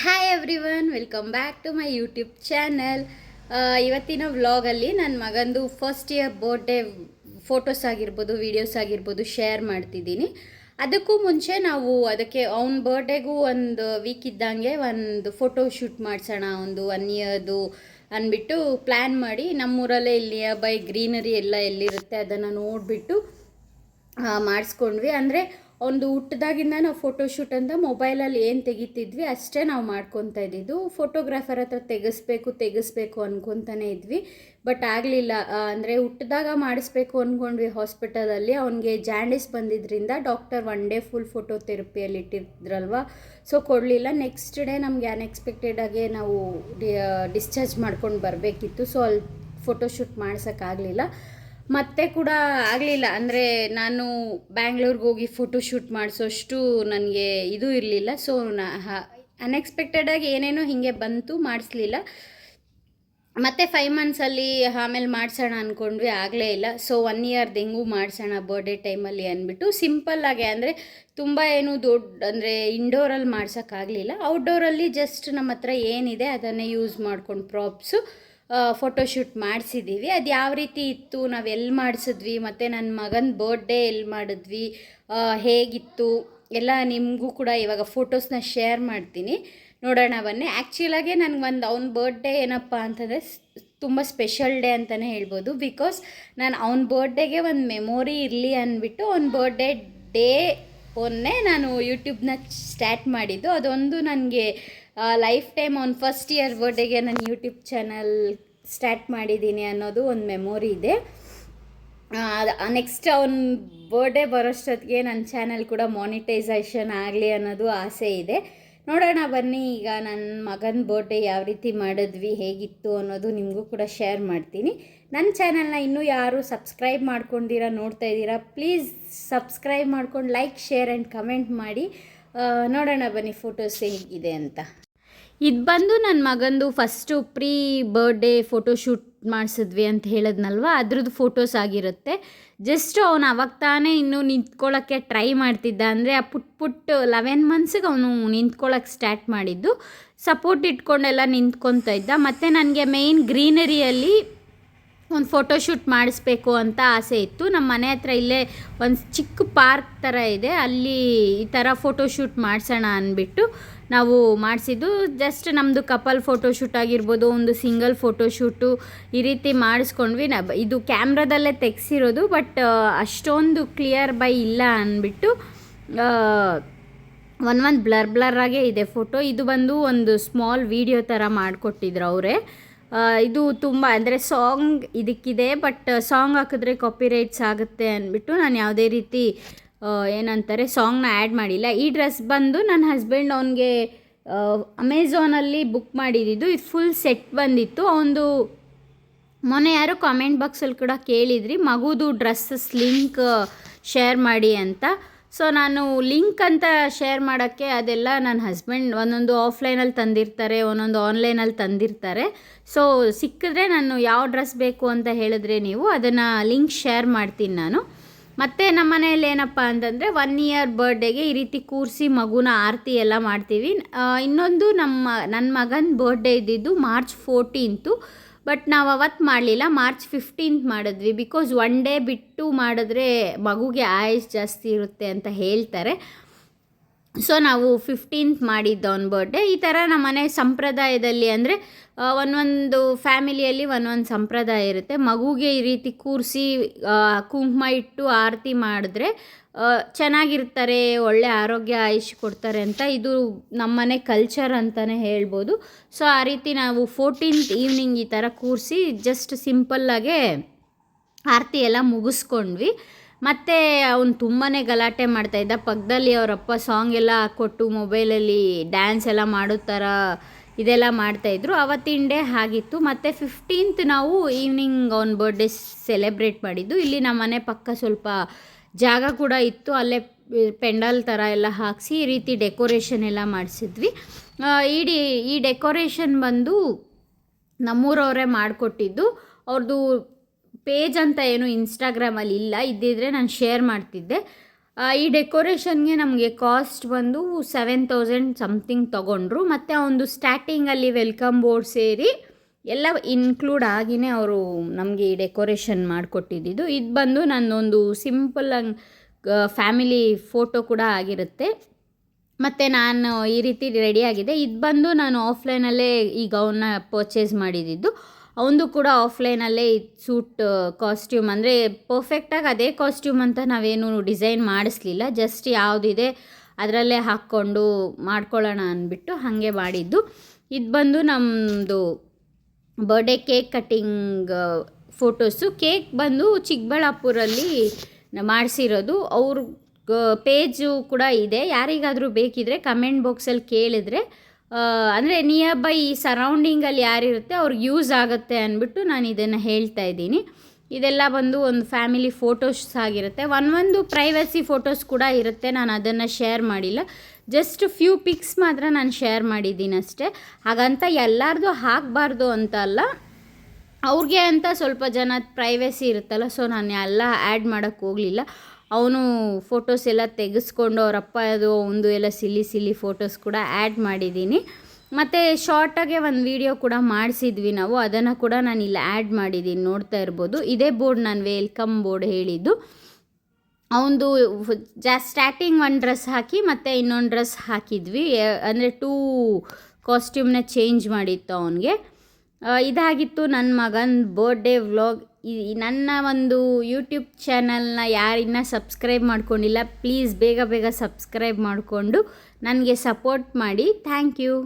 Hi everyone, welcome back to my YouTube channel. ಇವತ್ತಿನ ವ್ಲಾಗಲ್ಲಿ ನನ್ನ ಮಗಂದು ಫಸ್ಟ್ ಇಯರ್ ಬರ್ಡೇ ಫೋಟೋಸ್ ಆಗಿರ್ಬೋದು, ವೀಡಿಯೋಸ್ ಆಗಿರ್ಬೋದು ಶೇರ್ ಮಾಡ್ತಿದ್ದೀನಿ. ಅದಕ್ಕೂ ಮುಂಚೆ ನಾವು ಅದಕ್ಕೆ ಅವ್ನ ಬರ್ಡೇಗೂ ಒಂದು ವೀಕ್ ಇದ್ದಂಗೆ ಒಂದು ಫೋಟೋ ಶೂಟ್ ಮಾಡಿಸೋಣ, ಒಂದು 1 ಇಯರ್ದು ಅಂದ್ಬಿಟ್ಟು ಪ್ಲ್ಯಾನ್ ಮಾಡಿ ನಮ್ಮೂರಲ್ಲೇ ಇಲ್ಲಿ ಬೈ ಗ್ರೀನರಿ ಎಲ್ಲ ಎಲ್ಲಿರುತ್ತೆ ಅದನ್ನು ನೋಡಿಬಿಟ್ಟು ಮಾಡಿಸ್ಕೊಂಡ್ವಿ. ಅಂದರೆ ಒಂದು ಹುಟ್ಟಿದಾಗಿಂದ ನಾವು ಫೋಟೋಶೂಟ್ ಅಂತ ಮೊಬೈಲಲ್ಲಿ ಏನು ತೆಗಿತಿದ್ವಿ ಅಷ್ಟೇ ನಾವು ಮಾಡ್ಕೊತಾ ಇದ್ದಿದ್ದು. ಫೋಟೋಗ್ರಾಫರ್ ಹತ್ರ ತೆಗಿಸ್ಬೇಕು ಅಂದ್ಕೊತಾನೆ ಇದ್ವಿ, ಬಟ್ ಆಗಲಿಲ್ಲ. ಅಂದರೆ ಹುಟ್ಟಿದಾಗ ಮಾಡಿಸ್ಬೇಕು ಅಂದ್ಕೊಂಡ್ವಿ. ಹಾಸ್ಪಿಟಲಲ್ಲಿ ಅವನಿಗೆ ಜಾಂಡೀಸ್ ಬಂದಿದ್ದರಿಂದ ಡಾಕ್ಟರ್ 1 ಡೇ ಫುಲ್ ಫೋಟೋ ಥೆರಪಿಯಲ್ಲಿ ಇಟ್ಟಿದ್ರಲ್ವ, ಸೊ ಕೊಡಲಿಲ್ಲ. ನೆಕ್ಸ್ಟ್ ಡೇ ನಮಗೆ ಅನ್ಎಕ್ಸ್ಪೆಕ್ಟೆಡಾಗಿ ನಾವು ಡಿಸ್ಚಾರ್ಜ್ ಮಾಡ್ಕೊಂಡು ಬರಬೇಕಿತ್ತು. ಸೊ ಅಲ್ಲಿ ಫೋಟೋಶೂಟ್ ಮಾಡ್ಸೋಕ್ಕಾಗಲಿಲ್ಲ. ಮತ್ತೆ ಕೂಡ ಆಗಲಿಲ್ಲ. ಅಂದರೆ ನಾನು ಬ್ಯಾಂಗ್ಳೂರ್ಗೆ ಹೋಗಿ ಫೋಟೋಶೂಟ್ ಮಾಡಿಸೋಷ್ಟು ನನಗೆ ಇದು ಇರಲಿಲ್ಲ. ಸೊ ಅನ್ಎಕ್ಸ್ಪೆಕ್ಟೆಡಾಗಿ ಏನೇನೋ ಹೀಗೆ ಬಂತು, ಮಾಡಿಸ್ಲಿಲ್ಲ. ಮತ್ತು 5 ಮಂತ್ಸಲ್ಲಿ ಆಮೇಲೆ ಮಾಡಿಸೋಣ ಅಂದ್ಕೊಂಡ್ವಿ, ಆಗಲೇ ಇಲ್ಲ. ಸೊ 1 ಇಯರ್ದು ಹೆಂಗೂ ಮಾಡಿಸೋಣ ಬರ್ಡೇ ಟೈಮಲ್ಲಿ ಅಂದ್ಬಿಟ್ಟು ಸಿಂಪಲ್ಲಾಗೆ, ಅಂದರೆ ತುಂಬ ಏನು ದೊಡ್ಡ ಅಂದರೆ ಇಂಡೋರಲ್ಲಿ ಮಾಡ್ಸೋಕ್ಕಾಗಲಿಲ್ಲ. ಔಟ್ಡೋರಲ್ಲಿ ಜಸ್ಟ್ ನಮ್ಮ ಹತ್ರ ಏನಿದೆ ಅದನ್ನೇ ಯೂಸ್ ಮಾಡ್ಕೊಂಡು ಪ್ರಾಪ್ಸು ಫೋಟೋಶೂಟ್ ಮಾಡಿಸಿದ್ದೀವಿ. ಅದು ಯಾವ ರೀತಿ ಇತ್ತು, ನಾವು ಎಲ್ಲಿ ಮಾಡಿಸಿದ್ವಿ, ಮತ್ತು ನನ್ನ ಮಗನ ಬರ್ಡೇ ಎಲ್ಲಿ ಮಾಡಿದ್ವಿ, ಹೇಗಿತ್ತು ಎಲ್ಲ ನಿಮಗೂ ಕೂಡ ಇವಾಗ ಫೋಟೋಸ್ನ ಶೇರ್ ಮಾಡ್ತೀನಿ, ನೋಡೋಣ ಬನ್ನಿ. ಆ್ಯಕ್ಚುಲಾಗೆ ನನಗೊಂದು ಅವ್ನ ಬರ್ಡೇ ಏನಪ್ಪ ಅಂತಂದರೆ ತುಂಬ ಸ್ಪೆಷಲ್ ಡೇ ಅಂತಲೇ ಹೇಳ್ಬೋದು. ಬಿಕಾಸ್ ನಾನು ಅವನ ಬರ್ಡೇಗೆ ಒಂದು ಮೆಮೊರಿ ಇರಲಿ ಅಂದ್ಬಿಟ್ಟು ಅವ್ನ ಬರ್ಡೇ ಡೇ ಒನ್ನೇ ನಾನು ಯೂಟ್ಯೂಬ್ನ ಸ್ಟಾರ್ಟ್ ಮಾಡಿದ್ದು. ಅದೊಂದು ನನಗೆ ಲೈಫ್ ಟೈಮ್ ಅವ್ನ ಫಸ್ಟ್ ಇಯರ್ ಬರ್ಡೇಗೆ ನಾನು ಯೂಟ್ಯೂಬ್ ಚಾನಲ್ ಸ್ಟಾರ್ಟ್ ಮಾಡಿದ್ದೀನಿ ಅನ್ನೋದು ಒಂದು ಮೆಮೊರಿ ಇದೆ. ನೆಕ್ಸ್ಟ್ ಅವ್ನ ಬರ್ಡೇ ಬರೋಷ್ಟೊತ್ತಿಗೆ ನನ್ನ ಚಾನಲ್ ಕೂಡ ಮಾನಿಟೈಸೇಷನ್ ಆಗಲಿ ಅನ್ನೋದು ಆಸೆ ಇದೆ. ನೋಡೋಣ ಬನ್ನಿ. ಈಗ ನನ್ನ ಮಗನ ಬರ್ಡೇ ಯಾವ ರೀತಿ ಮಾಡಿದ್ವಿ, ಹೇಗಿತ್ತು ಅನ್ನೋದು ನಿಮಗೂ ಕೂಡ ಶೇರ್ ಮಾಡ್ತೀನಿ. ನನ್ನ ಚಾನಲ್ನ ಇನ್ನೂ ಯಾರು ಸಬ್ಸ್ಕ್ರೈಬ್ ಮಾಡ್ಕೊಂಡಿರಾ ನೋಡ್ತಾ ಇದ್ದೀರಾ, ಪ್ಲೀಸ್ ಸಬ್ಸ್ಕ್ರೈಬ್ ಮಾಡ್ಕೊಂಡು ಲೈಕ್, ಶೇರ್ ಆ್ಯಂಡ್ ಕಮೆಂಟ್ ಮಾಡಿ. ನೋಡೋಣ ಬನ್ನಿ ಫೋಟೋಸ್ ಹೇಗಿದೆ ಅಂತ. ಇದು ಬಂದು ನನ್ನ ಮಗಂದು ಫಸ್ಟು ಪ್ರೀ ಬರ್ಡೇ ಫೋಟೋಶೂಟ್ ಮಾಡಿಸಿದ್ವಿ ಅಂತ ಹೇಳಿದ್ನಲ್ವ, ಅದ್ರದ್ದು ಫೋಟೋಸ್ ಆಗಿರುತ್ತೆ. ಜಸ್ಟ್ ಅವನು ಅವಾಗ ತಾನೇ ಇನ್ನೂ ನಿಂತ್ಕೊಳ್ಳೋಕ್ಕೆ ಟ್ರೈ ಮಾಡ್ತಿದ್ದ. ಅಂದರೆ ಆ ಪುಟ್ 11 ಮಂತ್ಸಿಗೆ ಅವನು ನಿಂತ್ಕೊಳ್ಳೋಕ್ಕೆ ಸ್ಟಾರ್ಟ್ ಮಾಡಿದ್ದು. ಸಪೋರ್ಟ್ ಇಟ್ಕೊಂಡೆಲ್ಲ ನಿಂತ್ಕೊತಾ ಇದ್ದ. ಮತ್ತು ನನಗೆ ಮೇಯ್ನ್ ಗ್ರೀನರಿಯಲ್ಲಿ ಒಂದು ಫೋಟೋಶೂಟ್ ಮಾಡಿಸ್ಬೇಕು ಅಂತ ಆಸೆ ಇತ್ತು. ನಮ್ಮ ಮನೆ ಹತ್ರ ಇಲ್ಲೇ ಒಂದು ಚಿಕ್ಕ ಪಾರ್ಕ್ ಥರ ಇದೆ, ಅಲ್ಲಿ ಈ ಥರ ಫೋಟೋಶೂಟ್ ಮಾಡಿಸೋಣ ಅಂದ್ಬಿಟ್ಟು ನಾವು ಮಾಡಿಸಿದ್ದು. ಜಸ್ಟ್ ನಮ್ಮದು ಕಪಲ್ ಫೋಟೋಶೂಟ್ ಆಗಿರ್ಬೋದು, ಒಂದು ಸಿಂಗಲ್ ಫೋಟೋಶೂಟು ಈ ರೀತಿ ಮಾಡಿಸ್ಕೊಂಡ್ವಿ. ಇದು ಕ್ಯಾಮ್ರಾದಲ್ಲೇ ತೆಗೆಸಿರೋದು, ಬಟ್ ಅಷ್ಟೊಂದು ಕ್ಲಿಯರ್ ಬೈ ಇಲ್ಲ ಅಂದ್ಬಿಟ್ಟು ಒಂದು ಬ್ಲರ್ರಾಗೇ ಇದೆ ಫೋಟೋ. ಇದು ಬಂದು ಒಂದು ಸ್ಮಾಲ್ ವೀಡಿಯೋ ಥರ ಮಾಡಿಕೊಟ್ಟಿದ್ರು ಅವರೇ. ಇದು ತುಂಬ ಅಂದರೆ ಸಾಂಗ್ ಇದಕ್ಕಿದೆ, ಬಟ್ ಸಾಂಗ್ ಹಾಕಿದ್ರೆ ಕಾಪಿರೈಟ್ಸ್ ಆಗುತ್ತೆ ಅಂದ್ಬಿಟ್ಟು ನಾನು ಯಾವುದೇ ರೀತಿ ಏನಂತಾರೆ ಸಾಂಗ್ನ ಆ್ಯಡ್ ಮಾಡಿಲ್ಲ. ಈ ಡ್ರೆಸ್ ಬಂದು ನನ್ನ ಹಸ್ಬೆಂಡ್ ಅವನಿಗೆ ಅಮೆಝಾನಲ್ಲಿ ಬುಕ್ ಮಾಡಿದ್ದು. ಇದು ಫುಲ್ ಸೆಟ್ ಬಂದಿತ್ತು. ಅವನದು ಮೊನ್ನೆ ಯಾರೋ ಕಾಮೆಂಟ್ ಬಾಕ್ಸಲ್ಲಿ ಕೂಡ ಕೇಳಿದ್ರಿ ಮಗುದು ಡ್ರೆಸ್ಸಸ್ ಲಿಂಕ್ ಶೇರ್ ಮಾಡಿ ಅಂತ. ಸೊ ನಾನು ಲಿಂಕ್ ಅಂತ ಶೇರ್ ಮಾಡೋಕ್ಕೆ ಅದೆಲ್ಲ ನನ್ನ ಹಸ್ಬೆಂಡ್ ಒಂದೊಂದು ಆಫ್ಲೈನಲ್ಲಿ ತಂದಿರ್ತಾರೆ, ಒಂದೊಂದು ಆನ್ಲೈನಲ್ಲಿ ತಂದಿರ್ತಾರೆ. ಸೊ ಸಿಕ್ಕಿದ್ರೆ ನಾನು ಯಾವ ಡ್ರೆಸ್ ಬೇಕು ಅಂತ ಹೇಳಿದ್ರೆ ನೀವು ಅದನ್ನು ಲಿಂಕ್ ಶೇರ್ ಮಾಡ್ತೀನಿ ನಾನು. ಮತ್ತು ನಮ್ಮ ಮನೆಯಲ್ಲಿ ಏನಪ್ಪ ಅಂತಂದರೆ 1 ಇಯರ್ ಬರ್ಡೇಗೆ ಈ ರೀತಿ ಕೂರಿಸಿ ಮಗುನ ಆರತಿ ಎಲ್ಲ ಮಾಡ್ತೀವಿ. ಇನ್ನೊಂದು ನನ್ನ ಮಗನ ಬರ್ಡೇ ಇದ್ದಿದ್ದು ಮಾರ್ಚ್ 14, ಬಟ್ ನಾವು ಅವತ್ತು ಮಾಡಲಿಲ್ಲ, ಮಾರ್ಚ್ 15 ಮಾಡಿದ್ವಿ. ಬಿಕಾಸ್ 1 ಡೇ ಬಿಟ್ಟು ಮಾಡಿದ್ರೆ ಮಗುಗೆ ಆಯುಸ್ ಜಾಸ್ತಿ ಇರುತ್ತೆ ಅಂತ ಹೇಳ್ತಾರೆ. ಸೊ ನಾವು 15 ಮಾಡಿದ್ದು ಅವ್ನ ಬರ್ಡೇ. ಈ ಥರ ನಮ್ಮ ಮನೆ ಸಂಪ್ರದಾಯದಲ್ಲಿ ಅಂದರೆ ಒಂದೊಂದು ಫ್ಯಾಮಿಲಿಯಲ್ಲಿ ಒಂದೊಂದು ಸಂಪ್ರದಾಯ ಇರುತ್ತೆ. ಮಗುಗೆ ಈ ರೀತಿ ಕೂರಿಸಿ ಕುಂಕುಮ ಇಟ್ಟು ಆರತಿ ಮಾಡಿದ್ರೆ ಚೆನ್ನಾಗಿರ್ತಾರೆ, ಒಳ್ಳೆ ಆರೋಗ್ಯ ಆಯುಷ್ ಕೊಡ್ತಾರೆ ಅಂತ ಇದು ನಮ್ಮನೆ ಕಲ್ಚರ್ ಅಂತಲೇ ಹೇಳ್ಬೋದು. ಸೊ ಆ ರೀತಿ ನಾವು 14th ಈವ್ನಿಂಗ್ ಈ ಥರ ಕೂರಿಸಿ ಜಸ್ಟ್ ಸಿಂಪಲ್ಲಾಗೆ ಆರತಿ ಎಲ್ಲ ಮುಗಿಸ್ಕೊಂಡ್ವಿ. ಮತ್ತು ಅವನು ತುಂಬಾ ಗಲಾಟೆ ಮಾಡ್ತಾಯಿದ್ದ. ಪಕ್ಕದಲ್ಲಿ ಅವರಪ್ಪ ಸಾಂಗ್ ಎಲ್ಲ ಹಾಕ್ಕೊಟ್ಟು ಮೊಬೈಲಲ್ಲಿ ಡ್ಯಾನ್ಸ್ ಎಲ್ಲ ಮಾಡೋ ಥರ ಇದೆಲ್ಲ ಮಾಡ್ತಾಯಿದ್ರು. ಅವತ್ತಿನ ಡೇ ಆಗಿತ್ತು. ಮತ್ತು 15th ನಾವು ಈವ್ನಿಂಗ್ ಅವ್ನ ಬರ್ಡೇ ಸೆಲೆಬ್ರೇಟ್ ಮಾಡಿದ್ದು. ಇಲ್ಲಿ ನಮ್ಮ ಮನೆ ಪಕ್ಕ ಸ್ವಲ್ಪ ಜಾಗ ಕೂಡ ಇತ್ತು, ಅಲ್ಲೇ ಪೆಂಡಲ್ ಥರ ಎಲ್ಲ ಹಾಕಿಸಿ ಈ ರೀತಿ ಡೆಕೋರೇಷನ್ ಎಲ್ಲ ಮಾಡಿಸಿದ್ವಿ. ಈ ಡೆಕೋರೇಷನ್ ಬಂದು ನಮ್ಮೂರವರೇ ಮಾಡಿಕೊಟ್ಟಿದ್ದು. ಅವ್ರದ್ದು ಪೇಜ್ ಅಂತ ಏನು ಇನ್ಸ್ಟಾಗ್ರಾಮಲ್ಲಿ ಇಲ್ಲ, ಇದ್ದಿದ್ರೆ ನಾನು ಶೇರ್ ಮಾಡ್ತಿದ್ದೆ. ಈ ಡೆಕೋರೇಷನ್ಗೆ ನಮಗೆ ಕಾಸ್ಟ್ ಬಂದು 7000 ಸಮಥಿಂಗ್ ತೊಗೊಂಡ್ರು. ಮತ್ತು ಒಂದು ಸ್ಟಾರ್ಟಿಂಗಲ್ಲಿ ವೆಲ್ಕಮ್ ಬೋರ್ಡ್ ಸೇರಿ ಎಲ್ಲ ಇನ್ಕ್ಲೂಡ್ ಆಗಿಯೇ ಅವರು ನಮಗೆ ಈ ಡೆಕೋರೇಷನ್ ಮಾಡಿಕೊಟ್ಟಿದ್ದು. ಇದು ಬಂದು ನನ್ನೊಂದು ಸಿಂಪಲ್ ಫ್ಯಾಮಿಲಿ ಫೋಟೋ ಕೂಡ ಆಗಿರುತ್ತೆ. ಮತ್ತು ನಾನು ಈ ರೀತಿ ರೆಡಿಯಾಗಿದೆ. ಇದು ಬಂದು ನಾನು ಆಫ್ಲೈನಲ್ಲೇ ಈ ಗೌನ್ನ ಪರ್ಚೇಸ್ ಮಾಡಿದ್ದು. ಅವನದು ಕೂಡ ಆಫ್ಲೈನಲ್ಲೇ ಸೂಟ್ ಕಾಸ್ಟ್ಯೂಮ್ ಅಂದರೆ ಪರ್ಫೆಕ್ಟಾಗಿ ಅದೇ ಕಾಸ್ಟ್ಯೂಮ್ ಅಂತ ನಾವೇನು ಡಿಸೈನ್ ಮಾಡಿಸ್ಲಿಲ್ಲ. ಜಸ್ಟ್ ಯಾವುದಿದೆ ಅದರಲ್ಲೇ ಹಾಕ್ಕೊಂಡು ಮಾಡ್ಕೊಳ್ಳೋಣ ಅಂದ್ಬಿಟ್ಟು ಹಾಗೆ ಮಾಡಿದ್ದು. ಇದು ಬಂದು ನಮ್ಮದು birthday cake cutting photos. Cake ಬಂದು ಚಿಕ್ಕಬಳ್ಳಾಪುರಲ್ಲಿ ಮಾಡಿಸಿರೋದು. ಅವ್ರ ಪೇಜು ಕೂಡ ಇದೆ, ಯಾರಿಗಾದರೂ ಬೇಕಿದ್ದರೆ ಕಮೆಂಟ್ ಬಾಕ್ಸಲ್ಲಿ ಕೇಳಿದರೆ ಅಂದರೆ ನಿಯರ್ ಬೈ ಈ ಸರೌಂಡಿಂಗಲ್ಲಿ ಯಾರಿರುತ್ತೆ ಅವ್ರಿಗೆ ಯೂಸ್ ಆಗುತ್ತೆ ಅಂದ್ಬಿಟ್ಟು ನಾನು ಇದನ್ನು ಹೇಳ್ತಾ ಇದ್ದೀನಿ. ಇದೆಲ್ಲ ಬಂದು ಒಂದು ಫ್ಯಾಮಿಲಿ ಫೋಟೋಸ್ ಆಗಿರುತ್ತೆ. ಒಂದು ಪ್ರೈವಸಿ ಫೋಟೋಸ್ ಕೂಡ ಇರುತ್ತೆ, ನಾನು ಅದನ್ನು ಶೇರ್ ಮಾಡಿಲ್ಲ. ಜಸ್ಟ್ ಫ್ಯೂ ಪಿಕ್ಸ್ ಮಾತ್ರ ನಾನು ಶೇರ್ ಮಾಡಿದ್ದೀನಿ ಅಷ್ಟೇ. ಹಾಗಂತ ಎಲ್ಲರದು ಹಾಕಬಾರ್ದು ಅಂತ ಅಲ್ಲ, ಅವ್ರಿಗೆ ಅಂತ ಸ್ವಲ್ಪ ಜನ ಪ್ರೈವಸಿ ಇರುತ್ತಲ್ಲ, ಸೊ ನಾನು ಎಲ್ಲ ಆ್ಯಡ್ ಮಾಡೋಕ್ಕೆ ಹೋಗಲಿಲ್ಲ. ಅವನು ಫೋಟೋಸ್ ಎಲ್ಲ ತೆಗೆಸ್ಕೊಂಡು ಅವರಪ್ಪ ಅದು ಒಂದು ಎಲ್ಲ ಸಿಲ್ಲಿ ಫೋಟೋಸ್ ಕೂಡ ಆ್ಯಡ್ ಮಾಡಿದ್ದೀನಿ. ಮತ್ತು ಶಾರ್ಟಾಗೆ ಒಂದು ವಿಡಿಯೋ ಕೂಡ ಮಾಡಿಸಿದ್ವಿ ನಾವು, ಅದನ್ನು ಕೂಡ ನಾನು ಇಲ್ಲಿ ಆ್ಯಡ್ ಮಾಡಿದ್ದೀನಿ, ನೋಡ್ತಾ ಇರ್ಬೋದು. ಇದೇ ಬೋರ್ಡ್ ನಾನು ವೆಲ್ಕಮ್ ಬೋರ್ಡ್ ಹೇಳಿದ್ದು. ಅವನದು ಸ್ಟಾರ್ಟಿಂಗ್ ಒಂದು ಡ್ರೆಸ್ ಹಾಕಿ ಮತ್ತು ಇನ್ನೊಂದು ಡ್ರೆಸ್ ಹಾಕಿದ್ವಿ, ಅಂದರೆ 2 ಕಾಸ್ಟ್ಯೂಮ್ನ ಚೇಂಜ್ ಮಾಡಿತ್ತು ಅವನಿಗೆ. ಇದಾಗಿತ್ತು ನನ್ನ ಮಗನ ಬರ್ಡೇ ವ್ಲಾಗ್. ನನ್ನ ಒಂದು ಯೂಟ್ಯೂಬ್ ಚಾನಲ್ನ ಯಾರಿನ್ನ ಸಬ್ಸ್ಕ್ರೈಬ್ ಮಾಡ್ಕೊಂಡಿಲ್ಲ, ಪ್ಲೀಸ್ ಬೇಗ ಸಬ್ಸ್ಕ್ರೈಬ್ ಮಾಡಿಕೊಂಡು ನನಗೆ ಸಪೋರ್ಟ್ ಮಾಡಿ. Thank you.